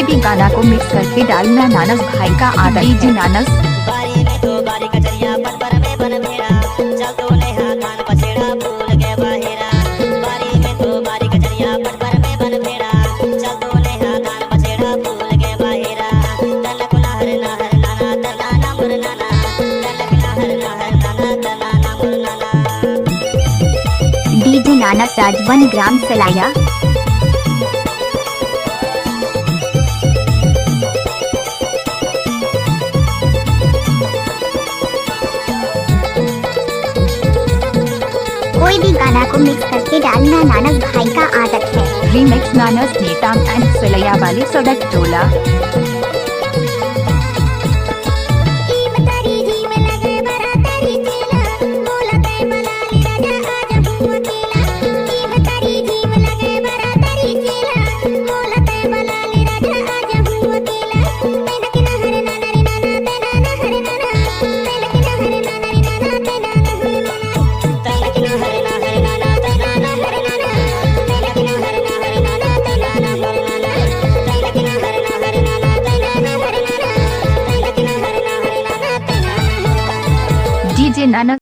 कोई भी गाना को मिक्स करके डालना नानस भाई का आदत है। DJ nuns. बारी में तो बारी कचरिया पर में बन भेड़ा चल तो नेहा खान पछेड़ा भूल गए बाहेरा। बारी में तो बारी कचरिया पर में बन भेड़ा चल तो नेहा खान पछेड़ा भूल गए बाहेरा। तलक लहर लहर नाना तलाना मुर नाना तलक लहर लहर नाना तलाना मुर नाना। डीजे नानस राजवन ग्राम सलाया। कोई भी गाना को मिक्स करके डालना नानस भाई का आदत है। रीमिक्स नानस नेता एंड सलैया वाली सड़क टोला।